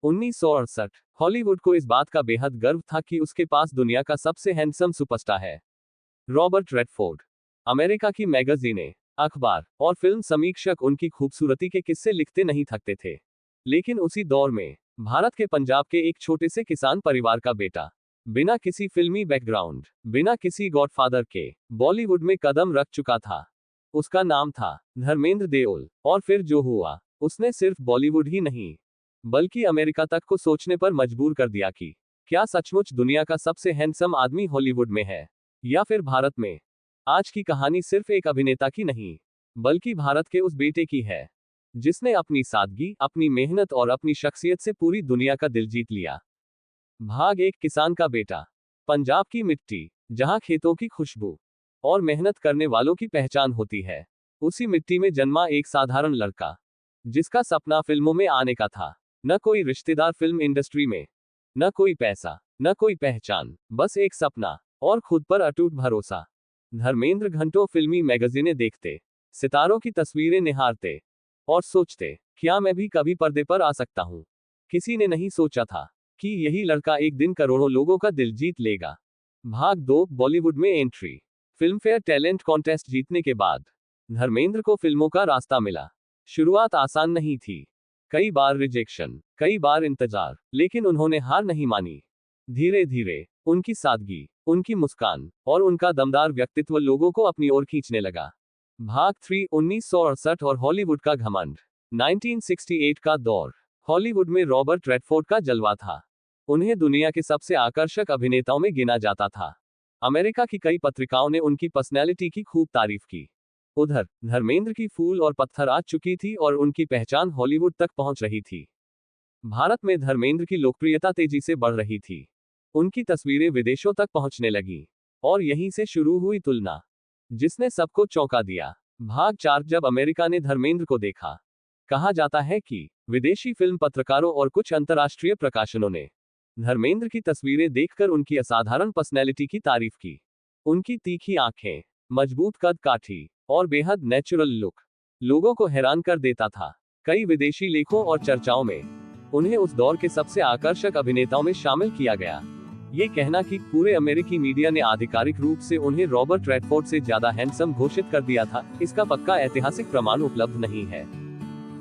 1968। Hollywood को इस बात का बेहद गर्व था कि उसके पास दुनिया का सबसे हैंडसम सुपरस्टार है। Robert Redford. अमेरिका की मैगजीनें, अखबार और फिल्म समीक्षक उनकी खूबसूरती के किस्से लिखते नहीं थकते थे। लेकिन उसी दौर में भारत के पंजाब के एक छोटे से किसान परिवार का बेटा, बिना किसी फिल्मी बैकग्राउंड, बिना किसी गॉडफादर के, बॉलीवुड में कदम रख चुका था। उसका नाम था धर्मेंद्र देओल। और फिर जो हुआ, उसने सिर्फ बॉलीवुड ही नहीं, बल्कि अमेरिका तक को सोचने पर मजबूर कर दिया कि क्या सचमुच दुनिया का सबसे हैंडसम आदमी हॉलीवुड में है, या फिर भारत में। आज की कहानी सिर्फ एक अभिनेता की नहीं, बल्कि भारत के उस बेटे की है, जिसने अपनी सादगी, अपनी मेहनत और अपनी शख्सियत से पूरी दुनिया का दिल जीत लिया। भाग एक किसान का बेटा। पंजाब की मिट्टी, जहां खेतों की खुशबू और मेहनत करने वालों की पहचान होती है, उसी मिट्टी में जन्मा एक साधारण लड़का, जिसका सपना फिल्मों में आने का था। न कोई रिश्तेदार फिल्म इंडस्ट्री में, न कोई पैसा, न कोई पहचान, बस एक सपना और खुद पर अटूट भरोसा। धर्मेंद्र घंटों फिल्मी मैगजीनें देखते, सितारों की तस्वीरें निहारते और सोचते, क्या मैं भी कभी पर्दे पर आ सकता हूं। किसी ने नहीं सोचा था कि यही लड़का एक दिन करोड़ों लोगों का दिल जीत लेगा। भाग 2 बॉलीवुड में एंट्री। फिल्मफेयर टैलेंट कॉन्टेस्ट जीतने के बाद धर्मेंद्र को फिल्मों का रास्ता मिला। शुरुआत आसान नहीं थी, कई बार रिजेक्शन, कई बार इंतजार, लेकिन उन्होंने हार नहीं मानी। धीरे धीरे उनकी सादगी, उनकी मुस्कान और उनका दमदार व्यक्तित्व लोगों को अपनी ओर खींचने लगा। भाग 3 1968 और हॉलीवुड का घमंड। 1968 का दौर हॉलीवुड में रॉबर्ट रेडफोर्ड का जलवा था। उन्हें दुनिया के सबसे आकर्षक अभिनेताओं में गिना जाता था। अमेरिका की कई पत्रिकाओं ने उनकी पर्सनैलिटी की खूब तारीफ की। उधर धर्मेंद्र की फूल और पत्थर आ चुकी थी और उनकी पहचान हॉलीवुड तक पहुंच रही थी। भारत में धर्मेंद्र की लोकप्रियता तेजी से बढ़ रही थी। उनकी तस्वीरें विदेशों तक पहुंचने लगी और यहीं से शुरू हुई तुलना, जिसने सबको चौंका दिया। भाग 4 जब अमेरिका ने धर्मेंद्र को देखा। कहा जाता है कि विदेशी फिल्म पत्रकारों और कुछ अंतर्राष्ट्रीय प्रकाशनों ने धर्मेंद्र की तस्वीरें देखकर उनकी असाधारण पर्सनैलिटी की तारीफ की। उनकी तीखी आंखें, मजबूत कद काठी और बेहद नेचुरल लुक लोगों को हैरान कर देता था। कई विदेशी लेखों और चर्चाओं में उन्हें उस दौर के सबसे आकर्षक अभिनेताओं में शामिल किया गया। ये कहना कि पूरे अमेरिकी मीडिया ने आधिकारिक रूप से उन्हें रॉबर्ट रेडफोर्ड से ज्यादा हैंडसम घोषित कर दिया था, इसका पक्का ऐतिहासिक प्रमाण उपलब्ध नहीं है।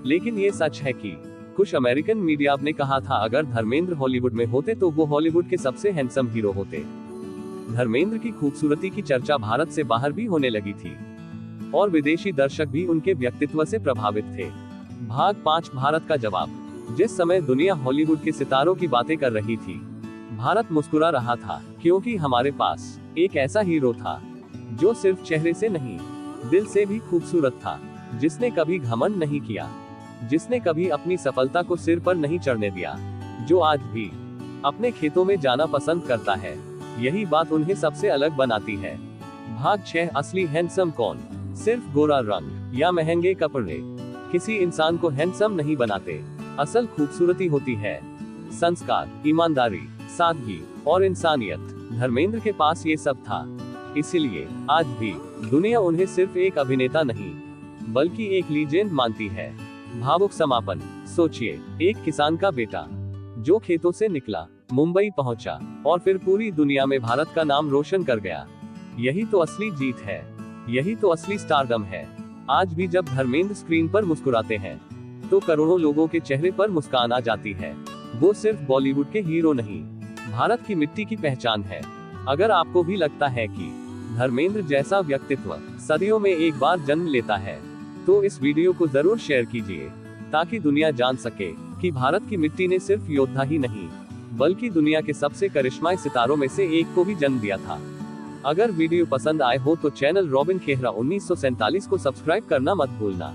लेकिन ये सच है कि कुछ अमेरिकन मीडिया ने कहा था अगर धर्मेंद्र हॉलीवुड में होते तो वो हॉलीवुड के सबसे हैंडसम हीरो होते। धर्मेंद्र की खूबसूरती की चर्चा भारत से बाहर भी होने लगी थी और विदेशी दर्शक भी उनके व्यक्तित्व से प्रभावित थे। भाग 5 भारत का जवाब। जिस समय दुनिया हॉलीवुड के सितारों की बातें कर रही थी, भारत मुस्कुरा रहा था, क्योंकि हमारे पास एक ऐसा हीरो था जो सिर्फ चेहरे से नहीं, दिल से भी खूबसूरत था, जिसने कभी घमंड नहीं किया, जिसने कभी अपनी सफलता को सिर पर नहीं चढ़ने दिया, जो आज भी अपने खेतों में जाना पसंद करता है। यही बात उन्हें सबसे अलग बनाती है। भाग 6 असली हैंडसम कौन। सिर्फ गोरा रंग या महंगे कपड़े किसी इंसान को हैंडसम नहीं बनाते। असल खूबसूरती होती है संस्कार, ईमानदारी, सादगी और इंसानियत। धर्मेंद्र के पास ये सब था, इसीलिए आज भी दुनिया उन्हें सिर्फ एक अभिनेता नहीं, बल्कि एक लीजेंड मानती है। भावुक समापन। सोचिए, एक किसान का बेटा जो खेतों से निकला, मुंबई पहुंचा और फिर पूरी दुनिया में भारत का नाम रोशन कर गया। यही तो असली जीत है, यही तो असली स्टारडम है। आज भी जब धर्मेंद्र स्क्रीन पर मुस्कुराते हैं तो करोड़ों लोगों के चेहरे पर मुस्कान आ जाती है। वो सिर्फ बॉलीवुड के हीरो नहीं, भारत की मिट्टी की पहचान है। अगर आपको भी लगता है कि धर्मेंद्र जैसा व्यक्तित्व सदियों में एक बार जन्म लेता है, तो इस वीडियो को जरूर शेयर कीजिए, ताकि दुनिया जान सके कि भारत की मिट्टी ने सिर्फ योद्धा ही नहीं, बल्कि दुनिया के सबसे करिश्माई सितारों में से एक को भी जन्म दिया था। अगर वीडियो पसंद आए हो तो चैनल रॉबिन खेहरा 1947 को सब्सक्राइब करना मत भूलना।